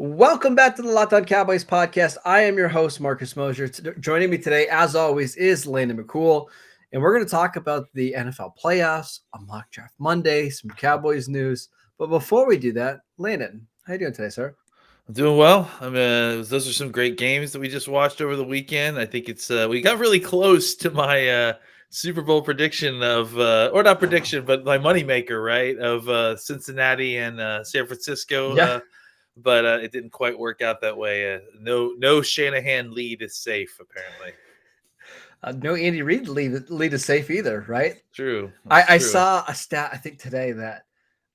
Welcome back to the Locked On Cowboys podcast. I am your host, Marcus Mosher. Joining me today, as always, is Landon McCool, and we're going to talk about the NFL playoffs, a mock draft Monday, some Cowboys news. But before we do that, Landon, how you doing today, sir? I'm doing well. Those are some great games that we just watched over the weekend. I think it's we got really close to my Super Bowl prediction of, or not prediction, but my moneymaker, right, of Cincinnati and San Francisco. Yeah, But it didn't quite work out that way. No Shanahan lead is safe, apparently. no Andy Reid lead is safe either, right? True. That's I true. saw a stat, I think today, that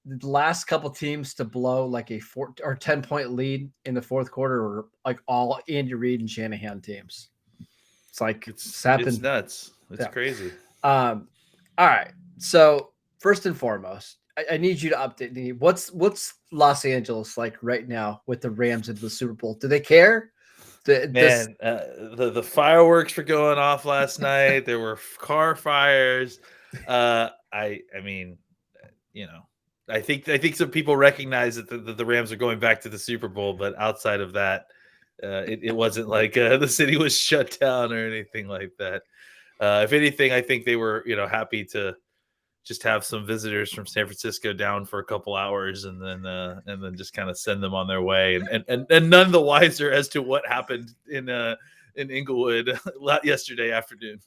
the last couple teams to blow like a 4 or 10-point lead in the fourth quarter were like all Andy Reid and Shanahan teams. It's like it's It's happened. nuts. It's Yeah. crazy. All right. So first and foremost, I need you to update me. What's Los Angeles like right now with the Rams in the Super Bowl? Do they care? Does Man, the fireworks were going off last night. There were car fires. I mean, you know, I think some people recognize that the Rams are going back to the Super Bowl, but outside of that, it wasn't like the city was shut down or anything like that. If anything, I think they were happy to just have some visitors from San Francisco down for a couple hours and then just kind of send them on their way and none the wiser as to what happened in Inglewood yesterday afternoon.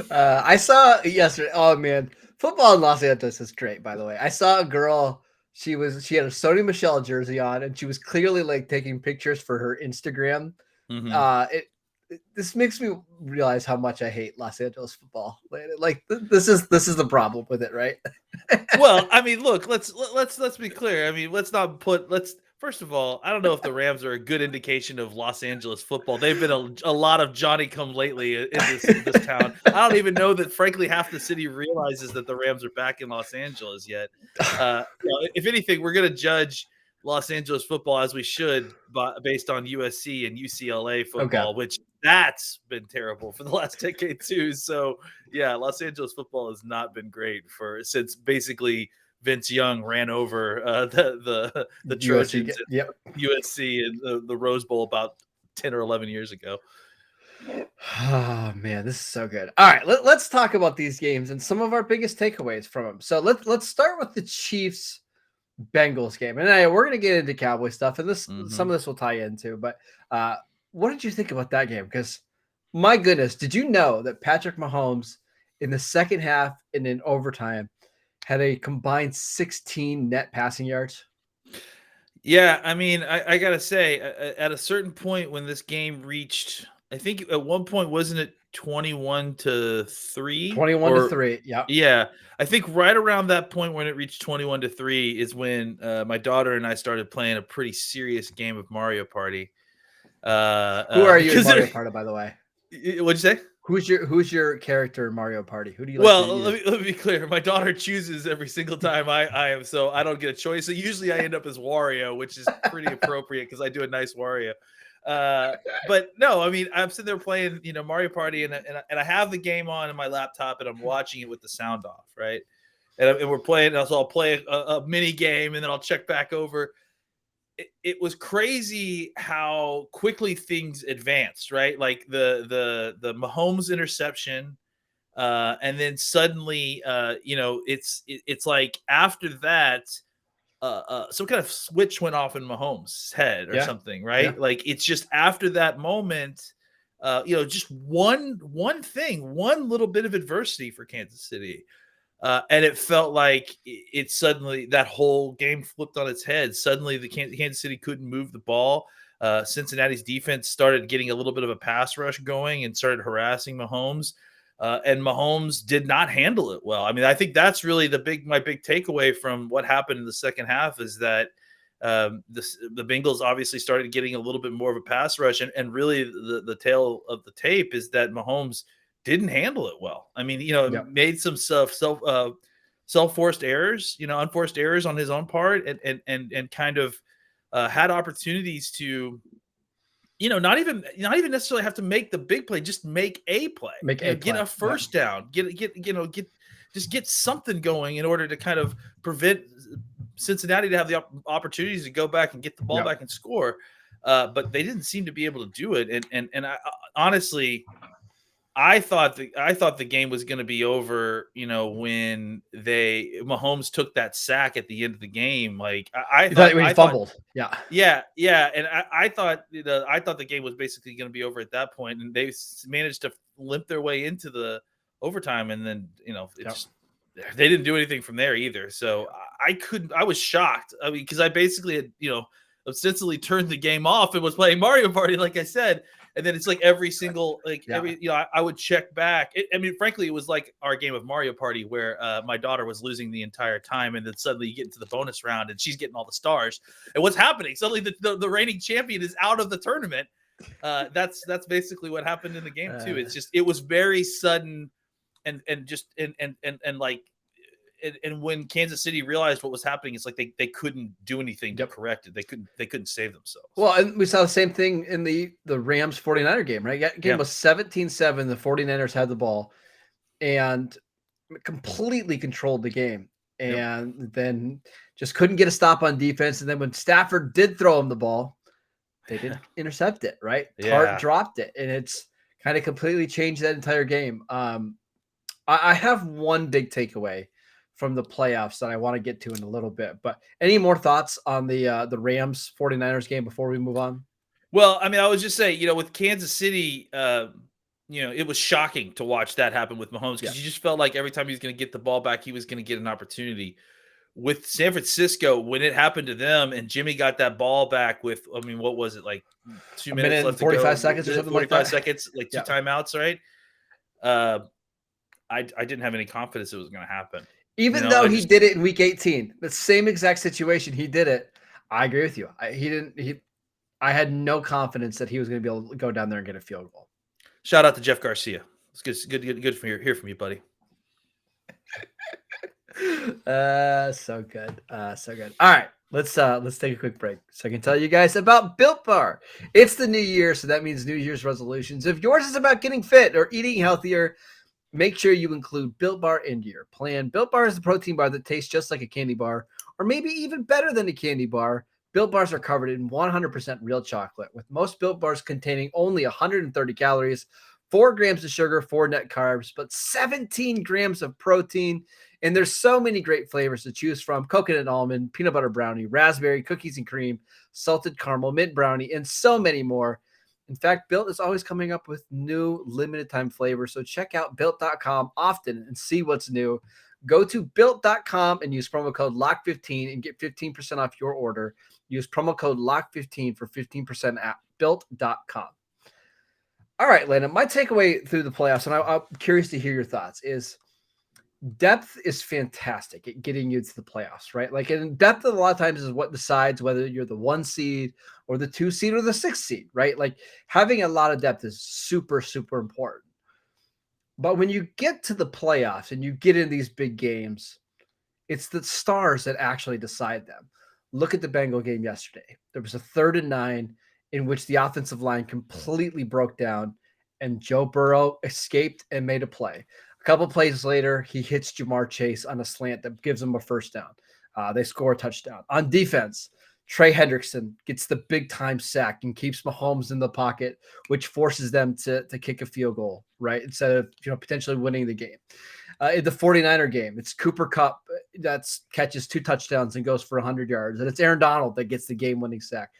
I saw yesterday. Oh man, football in Los Angeles is great. By the way, I saw a girl. She had a Sony Michelle jersey on, and she was clearly like taking pictures for her Instagram. Mm-hmm. This makes me realize how much I hate Los Angeles football. Like this is the problem with it, right? Well, I mean, look, let's be clear. I mean, let's first of all, I don't know if the Rams are a good indication of Los Angeles football. They've been a lot of Johnny come lately in this town. I don't even know that, frankly, half the city realizes that the Rams are back in Los Angeles yet. If anything, we're going to judge Los Angeles football as we should, based on USC and UCLA Okay. football, which that's been terrible for the last decade too. So yeah, Los Angeles football has not been great since basically Vince Young ran over the USC. Trojans Yep. at USC in the Rose Bowl about 10 or 11 years ago. Oh man, this is so good. All right, let's talk about these games and some of our biggest takeaways from them. So let's start with the Chiefs Bengals game, and we're gonna get into Cowboy stuff, and some of this will tie into. But what did you think about that game? Because my goodness, did you know that Patrick Mahomes in the second half and in overtime had a combined 16 net passing yards? Yeah, I mean, I gotta say, at a certain point when this game reached, I think at one point wasn't it 21-3 21 to or 3. Yep. yeah, I think right around that point when it reached 21-3 is when my daughter and I started playing a pretty serious game of Mario Party. Who are you in Because Mario Party, by the way? what'd you say? Who's your character in Mario Party? Who do you like to Well, use? let me be clear. My daughter chooses every single time I am, so I don't get a choice. So usually I end up as Wario, which is pretty appropriate because I do a nice Wario. But no, I mean I'm sitting there playing, Mario Party, and I have the game on in my laptop, and I'm watching it with the sound off, right? And we're playing. So I'll play a mini game, and then I'll check back over. It was crazy how quickly things advanced, right? Like the Mahomes interception, and then suddenly, it's like after that, some kind of switch went off in Mahomes' head or Yeah. something, Yeah. right? Like it's just after that moment, just one thing, one little bit of adversity for Kansas City. And it felt like it suddenly, that whole game flipped on its head. Suddenly, the Kansas City couldn't move the ball. Cincinnati's defense started getting a little bit of a pass rush going and started harassing Mahomes. And Mahomes did not handle it well. I mean, I think that's really my big takeaway from what happened in the second half is that the Bengals obviously started getting a little bit more of a pass rush, and really the tail of the tape is that Mahomes didn't handle it well. I mean, Yep. made some self-forced errors, unforced errors on his own part, and kind of had opportunities to, not even necessarily have to make the big play, just make a play, Make a get play. a first down, get something going in order to kind of prevent Cincinnati to have the opportunities to go back and get the ball back and score, but they didn't seem to be able to do it. And I, honestly, I thought the game was going to be over, when Mahomes took that sack at the end of the game. Like You thought when he fumbled. yeah, and I thought the game was basically going to be over at that point, and they managed to limp their way into the overtime, and then they didn't do anything from there either. So I was shocked. I mean, because I basically had ostensibly turned the game off and was playing Mario Party, like I said. And then it's like every single, I would check back. I mean, frankly, it was like our game of Mario Party where my daughter was losing the entire time. And then suddenly you get into the bonus round and she's getting all the stars. And what's happening? Suddenly the reigning champion is out of the tournament. That's basically what happened in the game too. It's just, it was very sudden and when Kansas City realized what was happening, it's like they couldn't do anything to correct it. They couldn't save themselves. Well, and we saw the same thing in the Rams 49er game, right? That game was 17-7. The 49ers had the ball and completely controlled the game. And then just couldn't get a stop on defense. And then when Stafford did throw him the ball, they didn't intercept it, right? Tart dropped it. And it's kind of completely changed that entire game. I have one big takeaway from the playoffs that I want to get to in a little bit. But any more thoughts on the Rams 49ers game before we move on? Well, I mean, I would just say, with Kansas City, it was shocking to watch that happen with Mahomes because you just felt like every time he was going to get the ball back, he was going to get an opportunity. With San Francisco, when it happened to them and Jimmy got that ball back with, I mean, what was it, like 2 minutes left 45 seconds or something like that? 45 seconds, like 2 timeouts, right? I didn't have any confidence it was going to happen. Even though he did it in week 18, the same exact situation, he did it. I agree with you. I had no confidence that he was going to be able to go down there and get a field goal. Shout out to Jeff Garcia. It's good to hear from you, buddy. So good. So good. All right. Let's take a quick break so I can tell you guys about Built Bar. It's the new year, so that means New Year's resolutions. If yours is about getting fit or eating healthier, make sure you include Built Bar into your plan. Built Bar is the protein bar that tastes just like a candy bar, or maybe even better than a candy bar. Built Bars are covered in 100% real chocolate, with most Built Bars containing only 130 calories, 4 grams of sugar, 4 net carbs, but 17 grams of protein. And there's so many great flavors to choose from: coconut almond, peanut butter brownie, raspberry, cookies and cream, salted caramel, mint brownie, and so many more. In fact, Built is always coming up with new limited time flavors. So check out Built.com often and see what's new. Go to Built.com and use promo code LOCK15 and get 15% off your order. Use promo code LOCK15 for 15% at Built.com. All right, Landon, my takeaway through the playoffs, and I'm curious to hear your thoughts, is depth is fantastic at getting you to the playoffs, right? Like, in depth, a lot of times is what decides whether you're the 1 seed or the 2 seed or the 6 seed, right? Like, having a lot of depth is super, super important. But when you get to the playoffs and you get in these big games, it's the stars that actually decide them. Look at the Bengal game yesterday. There was a 3rd and 9 in which the offensive line completely broke down and Joe Burrow escaped and made a play. A couple plays later, he hits Jamar Chase on a slant that gives him a first down. They score a touchdown. On defense, Trey Hendrickson gets the big-time sack and keeps Mahomes in the pocket, which forces them to kick a field goal, right, instead of potentially winning the game. In the 49er game, it's Cooper Kupp that catches 2 touchdowns and goes for 100 yards, and it's Aaron Donald that gets the game-winning sack.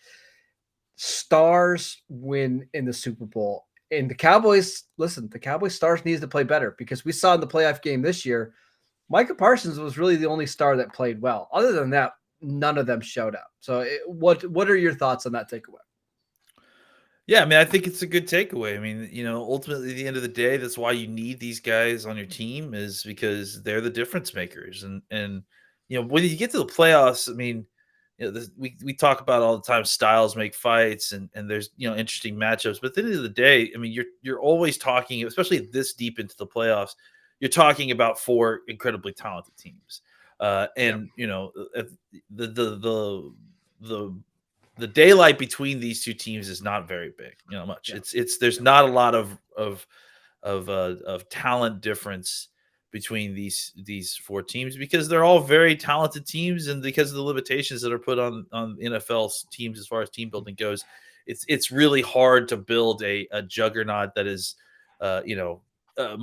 Stars win in the Super Bowl. And the Cowboys, the Cowboys stars needs to play better, because we saw in the playoff game this year, Micah Parsons was really the only star that played well. Other than that, none of them showed up. So what are your thoughts on that takeaway? Yeah, I mean, I think it's a good takeaway. I mean, ultimately, at the end of the day, that's why you need these guys on your team, is because they're the difference makers. And when you get to the playoffs, I mean, we talk about all the time, styles make fights, and there's interesting matchups. But at the end of the day, I mean, you're always talking, especially this deep into the playoffs, you're talking about 4 incredibly talented teams, the daylight between these 2 teams is not very big, much. There's not a lot of talent difference between these four teams because they're all very talented teams, and because of the limitations that are put on NFL teams as far as team building goes, it's really hard to build a juggernaut that is, you know,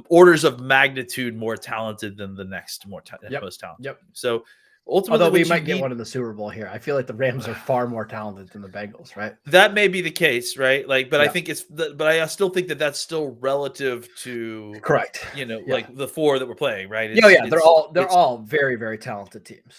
orders of magnitude more talented than the next Yep. most talented Yep. team. So ultimately, Although we what you might get need one in the Super Bowl here. I feel like the Rams are far more talented than the Bengals, right? that may be the case, right? Like, but I Yeah. think but I still think that that's still relative to, Correct. you know, Yeah. like the four that we're playing, right? Yeah, yeah, they're It's all very, very talented teams.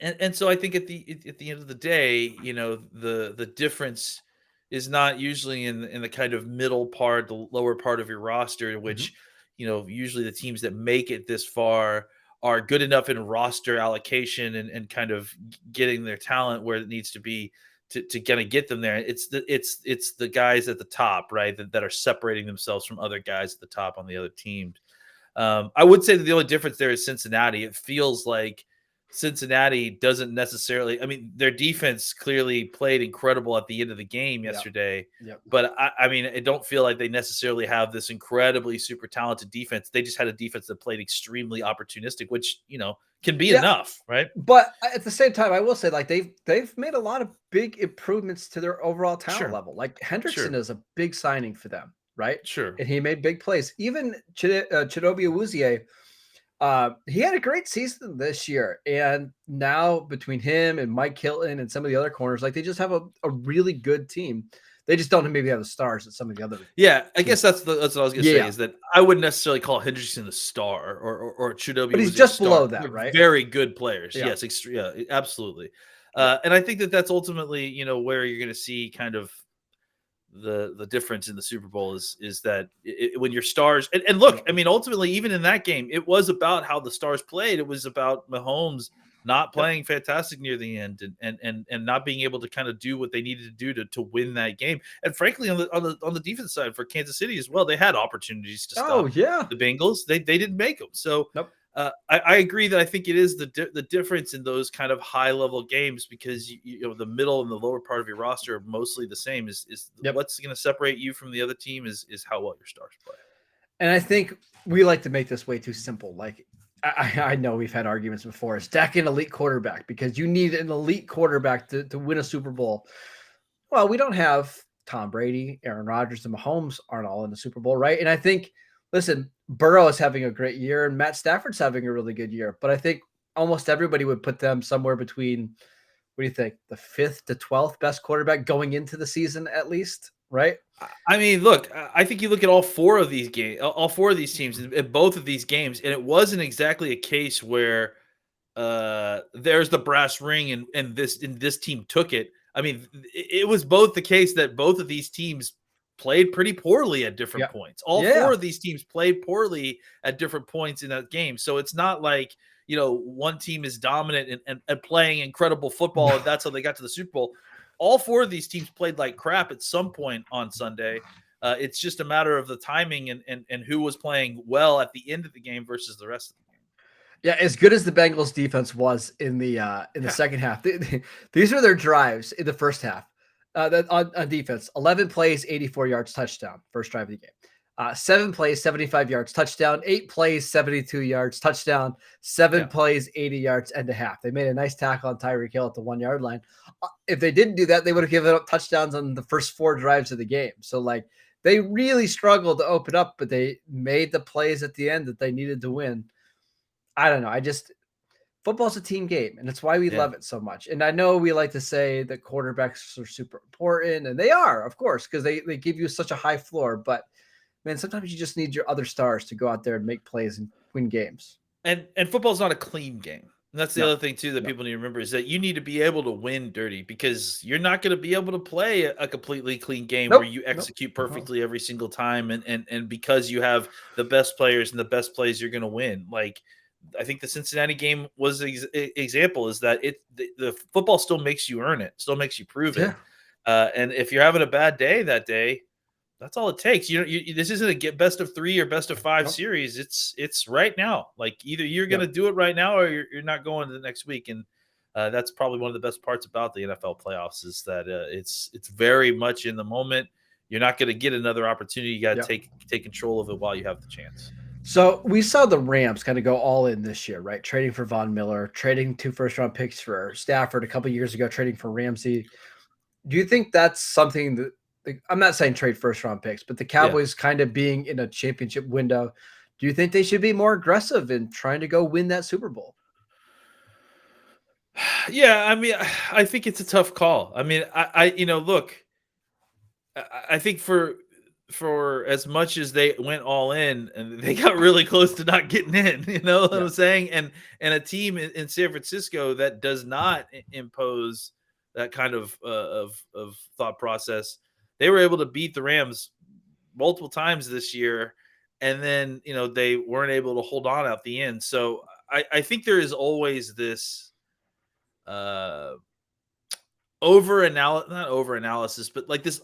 and so I think at the end of the day, you know, the difference is not usually in the kind of middle part, the lower part of your roster, Mhm. which, you know, usually the teams that make it this far are good enough in roster allocation and kind of getting their talent where it needs to be to kind of get them there. It's the guys at the top, right, that are separating themselves from other guys at the top on the other teams. I would say that the only difference there is Cincinnati. It feels like Cincinnati doesn't necessarily. I mean, their defense clearly played incredible at the end of the game Yep. yesterday, Yep. but I mean, I don't feel like they necessarily have this incredibly super talented defense. They just had a defense that played extremely opportunistic, which, you know, can be Yeah, enough, right? but at the same time, I will say, like, they've made a lot of big improvements to their overall talent Sure, level. Like, Hendrickson sure, is a big signing for them, right? sure. And he made big plays. Even Chidobe Awuzie, he had a great season this year, and now between him and Mike Hilton and some of the other corners, like, they just have a really good team. They just don't maybe have the stars that some of the other Yeah, I guess teams. that's what I was gonna say Yeah, is that I wouldn't necessarily call Hendrickson a star or but Chidobe he's was a just star. below that, They're right? very good players. Yeah, Yes, yeah, absolutely. yeah, And I think that that's ultimately, you know, where you're gonna see kind of the difference in the Super Bowl is that when your stars and look, yep, I mean, ultimately, even in that game, it was about how the stars played. It was about Mahomes not yep. playing fantastic near the end and not being able to kind of do what they needed to do to win that game. And frankly, on the defense side for Kansas City as well, they had opportunities to Oh stop yeah, the Bengals. They didn't make them. So nope, I agree that I think it is the difference in those kind of high level games because you know the middle and the lower part of your roster are mostly the same. Is yep. what's going to separate you from the other team is how well your stars play. And I think we like to make this way too simple. Like I know we've had arguments before. Stack an elite quarterback because you need an elite quarterback to win a Super Bowl. Well, we don't have Tom Brady, Aaron Rodgers, and Mahomes aren't all in the Super Bowl, right? And I think, listen, Burrow is having a great year and Matt Stafford's having a really good year. But I think almost everybody would put them somewhere between, what do you think, the fifth to 12th best quarterback going into the season, at least, right? I mean, look, I think you look at all four of these games, all four of these teams, in both of these games, and it wasn't exactly a case where there's the brass ring and this team took it. I mean, it was both the case that both of these teams played pretty poorly at different Yeah. points. All four Yeah. of these teams played poorly at different points in that game. So it's not like, you know, one team is dominant and playing incredible football and that's how they got to the Super Bowl. All four of these teams played like crap at some point on Sunday. It's just a matter of the timing and who was playing well at the end of the game versus the rest of the game. Yeah, as good as the Bengals defense was in the Yeah. second half, these are their drives in the first half. That on defense, 11 plays, 84 yards, touchdown, first drive of the game. 7 plays, 75 yards, touchdown. 8 plays, 72 yards, touchdown. Seven Yeah. plays, 80 yards, end of half. They made a nice tackle on Tyreek Hill at the 1 yard line. If they didn't do that, they would have given up touchdowns on the first four drives of the game. So like they really struggled to open up, but they made the plays at the end that they needed to win. I don't know. Football's a team game, and it's why we Yeah. love it so much. And I know we like to say that quarterbacks are super important, and they are, of course, because they give you such a high floor. But man, sometimes you just need your other stars to go out there and make plays and win games. And football's not a clean game. And that's the No, other thing too that no, people need to remember is that you need to be able to win dirty because you're not going to be able to play a completely clean game where nope, you nope. execute Uh-huh. perfectly every single time and because you have the best players and the best plays you're going to win. Like I think the Cincinnati game was example is that the football still makes you earn it, still makes you prove it. Yeah, And if you're having a bad day that day, that's all it takes. This isn't a get best of 3 or best of 5 nope. series. It's right now. Like either you're going Yep. to do it right now or you're not going to the next week. And that's probably one of the best parts about the NFL playoffs is that it's very much in the moment. You're not going to get another opportunity. You got to Yep. take control of it while you have the chance. So we saw the Rams kind of go all in this year, right? Trading for Von Miller, trading 2 first-round picks for Stafford a couple years ago, trading for Ramsey. Do you think that's something that I'm not saying trade first-round picks, but the Yeah. Cowboys kind of being in a championship window, do you think they should be more aggressive in trying to go win that Super Bowl? Yeah, I mean, I think it's a tough call. I mean, look, I think for as much as they went all in and they got really close to not getting in, you know what Yeah, I'm saying? And a team in San Francisco that does not impose that kind of thought process, they were able to beat the Rams multiple times this year, and then they weren't able to hold on at the end. So I think there is always this uh not over analysis, but like this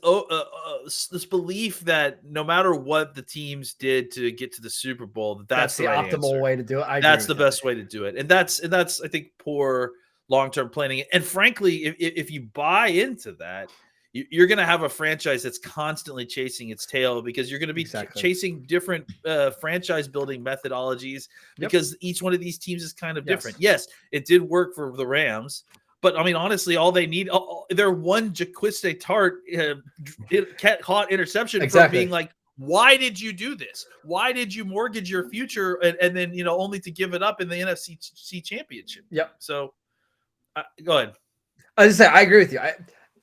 belief that no matter what the teams did to get to the Super Bowl, that's that's the the right optimal answer. way to do it. I agree That's with the that. best way to do it, and that's I think poor long-term planning. And frankly, if you buy into that, you're going to have a franchise that's constantly chasing its tail, because you're going to be Exactly. chasing different franchise building methodologies, Yep. because each one of these teams is kind of different. Yes. Yes, it did work for the Rams, but I mean, honestly, all they need, their one Jaquiste Tart caught interception from being Exactly. like, why did you do this? Why did you mortgage your future, and then only to give it up in the NFC Championship game? Yep. So go ahead. I just say I agree with you.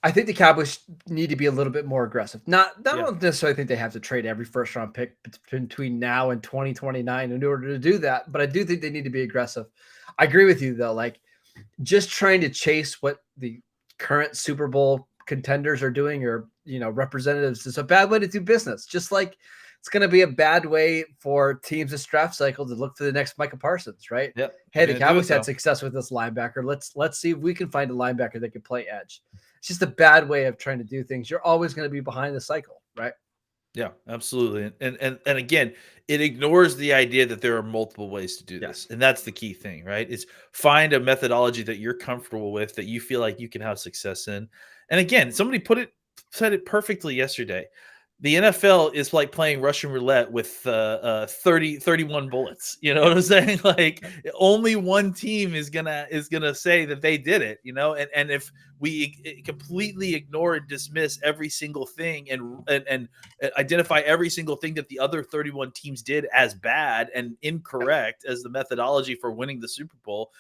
I think the Cowboys need to be a little bit more aggressive. Not I Yeah, don't necessarily think they have to trade every first round pick between now and 2029 in order to do that, but I do think they need to be aggressive. I agree with you though. Like just trying to chase what the current Super Bowl contenders are doing, or representatives, is a bad way to do business. Just like it's going to be a bad way for teams this draft cycle to look for the next Micah Parsons, right? yep, Hey, they're the gonna do Cowboys it had though. success with this linebacker. Let's see if we can find a linebacker that can play edge. It's just a bad way of trying to do things. You're always going to be behind the cycle, right? Yeah, absolutely. And again, it ignores the idea that there are multiple ways to do this. Yes. And that's the key thing, right? Is find a methodology that you're comfortable with, that you feel like you can have success in. And again, somebody said it perfectly yesterday. The NFL is like playing Russian roulette with 31 bullets. You know what I'm saying? Like, only one team is gonna say that they did it, and if we completely ignore and dismiss every single thing, and identify every single thing that the other 31 teams did as bad and Yep. incorrect as the methodology for winning the Super Bowl,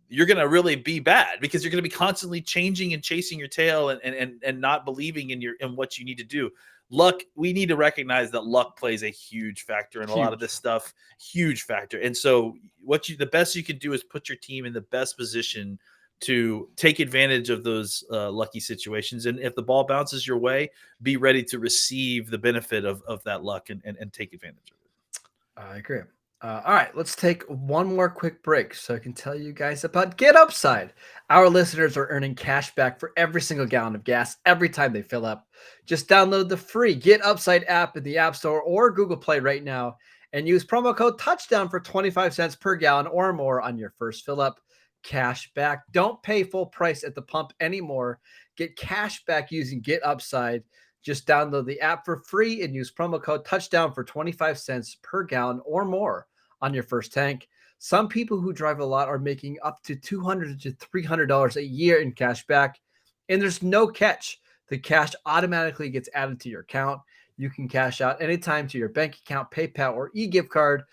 you're going to really be bad, because you're going to be constantly changing and chasing your tail, and not believing in what you need to do. Luck, we need to recognize that luck plays a huge factor in a lot of Huge. this stuff, huge factor. And so the best you can do is put your team in the best position to take advantage of those lucky situations. And if the ball bounces your way, be ready to receive the benefit of that luck, and take advantage of it. I agree. All right, let's take one more quick break so I can tell you guys about Get Upside. Our listeners are earning cash back for every single gallon of gas every time they fill up. Just download the free Get Upside app in the App Store or Google Play right now and use promo code Touchdown for 25 cents per gallon or more on your first fill up. Cash back. Don't pay full price at the pump anymore. Get cash back using Get Upside. Just download the app for free and use promo code Touchdown for 25 cents per gallon or more on your first tank. Some people who drive a lot are making up to $200 to $300 a year in cash back, and there's no catch. The cash automatically gets added to your account. You can cash out anytime to your bank account, PayPal, or e-gift card.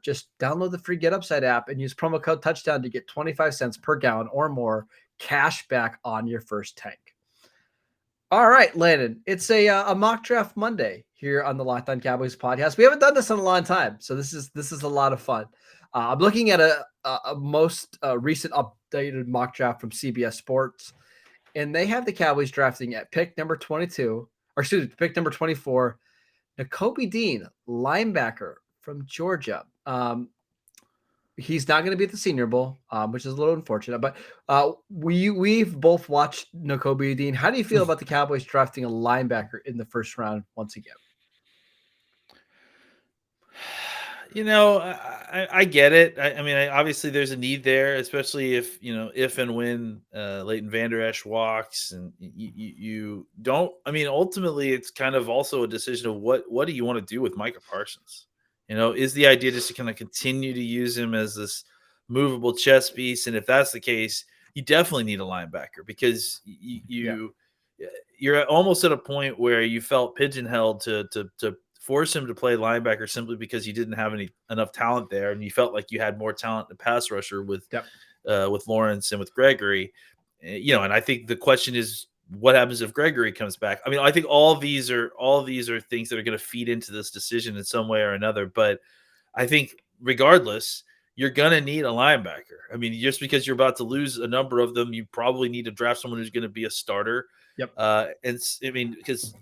Just download the free Get Upside app and use promo code Touchdown to get 25 cents per gallon or more cash back on your first tank. All right, Landon. It's a mock draft Monday here on the Locked On Cowboys podcast. We haven't done this in a long time, so this is a lot of fun. I'm looking at a most recent updated mock draft from CBS Sports, and they have the Cowboys drafting at pick number 22, or excuse me, pick number 24, Nakobe Dean, linebacker from Georgia. He's not going to be at the Senior Bowl, which is a little unfortunate. But we've both watched Nakobe Dean. How do you feel about the Cowboys drafting a linebacker in the first round once again? I get it. I mean, obviously there's a need there, especially if and when Leighton Vander Esch walks, and you don't. I mean, ultimately, it's kind of also a decision of what do you want to do with Micah Parsons. Is the idea just to kind of continue to use him as this movable chess piece? And if that's the case, you definitely need a linebacker because Yeah. you're almost at a point where you felt pigeonholed to force him to play linebacker simply because you didn't have enough talent there, and you felt like you had more talent in pass rusher Yep. with Lawrence and with Gregory. And I think the question is, what happens if Gregory comes back? I mean, I think all these are things that are going to feed into this decision in some way or another. But I think regardless, you're going to need a linebacker. I mean, just because you're about to lose a number of them, you probably need to draft someone who's going to be a starter. Yep. I mean, because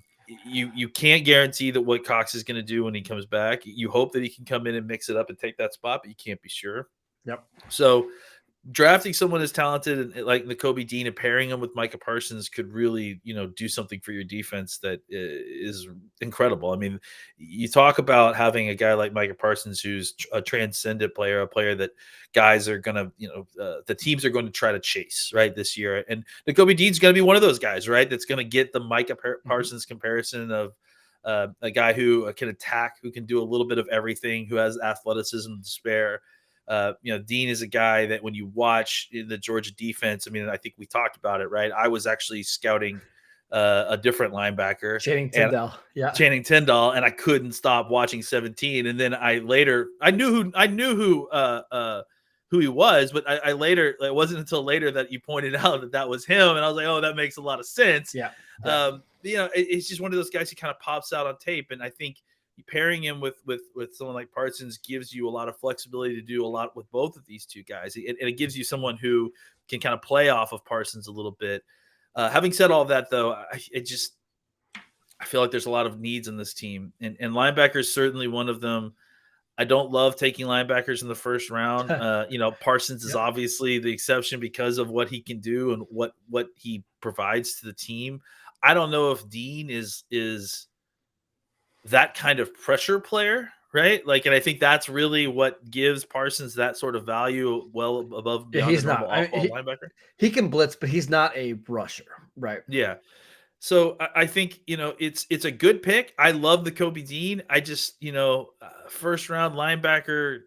you can't guarantee that what Cox is going to do when he comes back. You hope that he can come in and mix it up and take that spot, but you can't be sure. Yep. So drafting someone as talented and like Nakobe Dean and pairing him with Micah Parsons could really, do something for your defense that is incredible. I mean, you talk about having a guy like Micah Parsons who's a transcendent player, a player that guys are gonna, the teams are going to try to chase right this year, and Nakobe Dean's going to be one of those guys, right? That's going to get the Micah Parsons comparison of a guy who can attack, who can do a little bit of everything, who has athleticism to spare. Dean is a guy that when you watch the Georgia defense, I mean, I think we talked about it, right? I was actually scouting a different linebacker, Channing and Tindall. Yeah. Channing Tindall, and I couldn't stop watching 17. And then I knew who he was, but I later, it wasn't until later that you pointed out that was him, and I was like, oh, that makes a lot of sense. Yeah. It's just one of those guys who kind of pops out on tape, and I think pairing him with someone like Parsons gives you a lot of flexibility to do a lot with both of these two guys, and it gives you someone who can kind of play off of Parsons a little bit. Having said all that, though, I feel like there's a lot of needs in this team, and linebacker is certainly one of them. I don't love taking linebackers in the first round. Parsons is obviously the exception because of what he can do and what he provides to the team. I don't know if Dean is that kind of pressure player, right? Like, and I think that's really what gives Parsons that sort of value well above beyond he's the normal not. linebacker. He can blitz, but he's not a rusher, right? Yeah. So I think it's a good pick. I love the Kobe Dean. I just first round linebacker,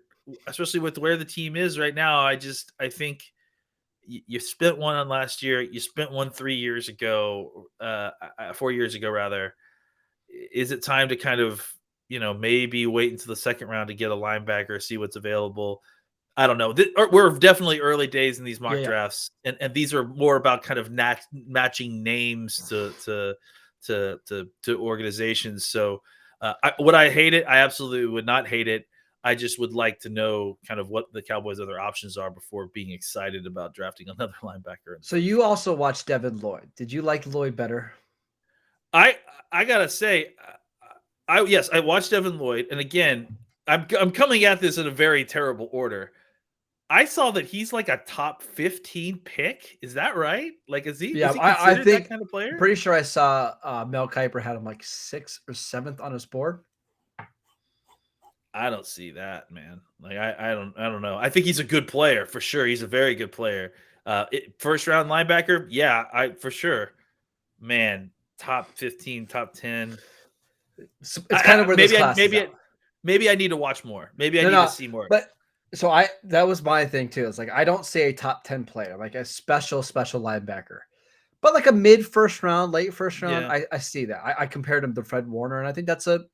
especially with where the team is right now. I think you spent one on last year. You spent one 3 years ago, 4 years ago rather. Is it time to kind of, maybe wait until the second round to get a linebacker, see what's available? I don't know. We're definitely early days in these mock drafts, and these are more about kind of matching names to organizations. So, would I hate it? I absolutely would not hate it. I just would like to know kind of what the Cowboys' other options are before being excited about drafting another linebacker. So you also watched Devin Lloyd. Did you like Lloyd better? I gotta say, I watched Devin Lloyd, and again, I'm coming at this in a very terrible order. I saw that he's like a top 15 pick. Is that right? Like, is he Yeah, considered I think that kind of player? pretty sure I saw Mel Kiper had him like 6th or 7th on his board. I don't see that, man. Like, I don't know. I think he's a good player for sure. He's a very good player. First round linebacker, yeah, I for sure. Man, top 15, top 10. It's kind of where this class is at. Maybe I need to watch more. Maybe I need to see more. But so that was my thing too. It's like I don't say a top 10 player, like a special linebacker. But like a mid first round, late first round, I see that. I compared him to Fred Warner, and I think that's a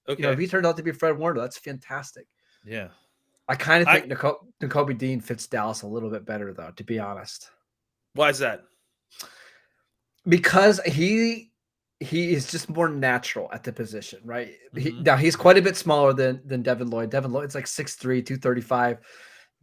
if he turned out to be Fred Warner, that's fantastic. Yeah. I kind of think Nakobe Dean fits Dallas a little bit better, though, to be honest. Why is that? Because he is just more natural at the position, right? Now he's quite a bit smaller than Devin Lloyd. Devin Lloyd's like 6'3", 235.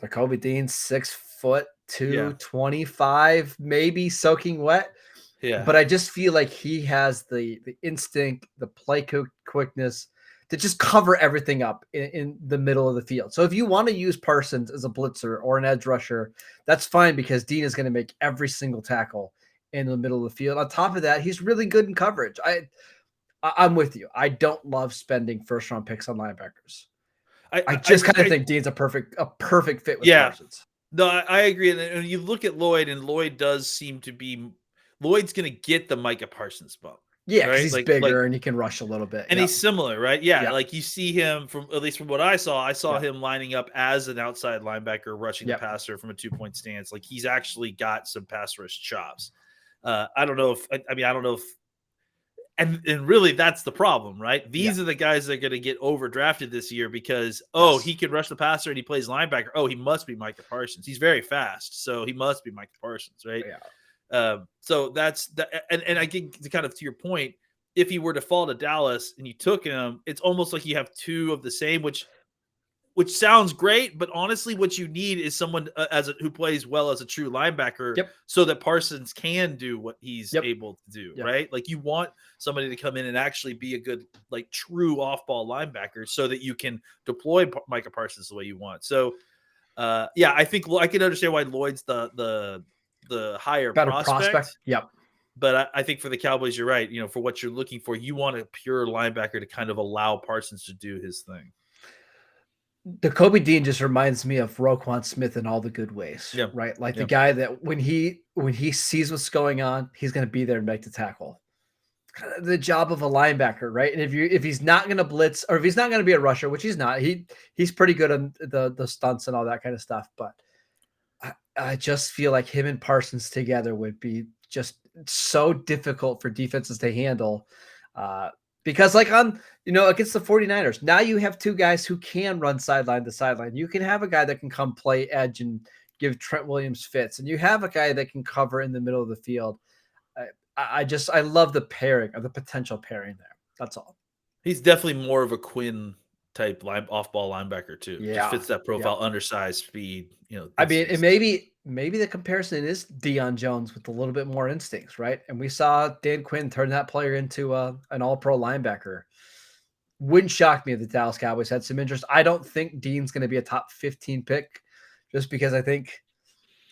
Nakobe Dean's 6'2", 225, maybe soaking wet. Yeah. But I just feel like he has the instinct, the play quickness to just cover everything up in the middle of the field. So if you want to use Parsons as a blitzer or an edge rusher, that's fine because Dean is going to make every single tackle in the middle of the field. On top of that, he's really good in coverage. I'm with you. I don't love spending first round picks on linebackers. I just kind of think Dean's a perfect fit with Parsons. No, I agree. And you look at Lloyd, and Lloyd does seem to be Lloyd's going to get the Micah Parsons bump. Yeah, because right? he's bigger and he can rush a little bit. And Yep. he's similar, right? Yeah, Yep. like you see him from, at least from what I saw Yep. him lining up as an outside linebacker, rushing the Yep. passer from a 2-point stance. Like he's actually got some pass rush chops. I don't know if I mean I don't know if and really that's the problem, right? Yep. These are the guys that are going to get overdrafted this year because Yes. he can rush the passer and he plays linebacker. Oh, he must be Micah Parsons. He's very fast, so he must be Micah Parsons, right? Yeah. So that's the and I think to kind of to your point, if he were to fall to Dallas and you took him, it's almost like you have two of the same, which sounds great, but honestly, what you need is someone who plays well as a true linebacker, Yep. so that Parsons can do what he's Yep. able to do, Yep. right? Like you want somebody to come in and actually be a good, like true off-ball linebacker, so that you can deploy Micah Parsons the way you want. So, yeah, I think I can understand why Lloyd's the higher Better prospect. Yep. But I think for the Cowboys, you're right. You know, for what you're looking for, you want a pure linebacker to kind of allow Parsons to do his thing. The Kobe Dean just reminds me of Roquan Smith in all the good ways, Yeah. right? Like Yeah. the guy that when he sees what's going on, he's going to be there and make the tackle. Kind of the job of a linebacker, right? And if he's not going to blitz, or if he's not going to be a rusher, which he's not, he's pretty good on the stunts and all that kind of stuff. But I just feel like him and Parsons together would be just so difficult for defenses to handle. Because like against the 49ers, now you have two guys who can run sideline to sideline. You can have a guy that can come play edge and give Trent Williams fits, and you have a guy that can cover in the middle of the field. I love the pairing, or the potential pairing there. That's all. He's definitely more of a Quinn type off-ball linebacker too. Yeah. Just fits that profile, undersized, speed. I mean, and maybe the comparison is Deion Jones with a little bit more instincts, right? And we saw Dan Quinn turn that player into an all-pro linebacker. Wouldn't shock me if the Dallas Cowboys had some interest. I don't think Dean's going to be a top 15 pick, just because I think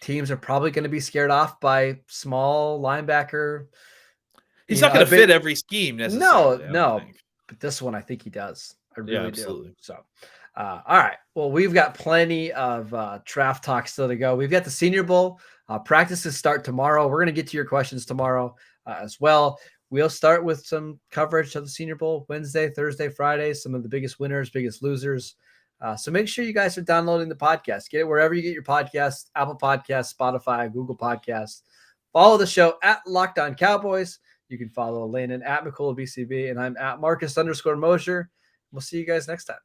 teams are probably going to be scared off by small linebacker. He's not going to fit every scheme necessarily. No. But this one, I think he does. I really absolutely. do. So, all right. Well, we've got plenty of draft talk still to go. We've got the Senior Bowl. Practices start tomorrow. We're going to get to your questions tomorrow as well. We'll start with some coverage of the Senior Bowl Wednesday, Thursday, Friday, some of the bigged winners, biggest losers. So make sure you guys are downloading the podcast. Get it wherever you get your podcasts, Apple Podcasts, Spotify, Google Podcasts. Follow the show at Locked On Cowboys. You can follow Landon at McCool BCB, and I'm at Marcus _Mosher. We'll see you guys next time.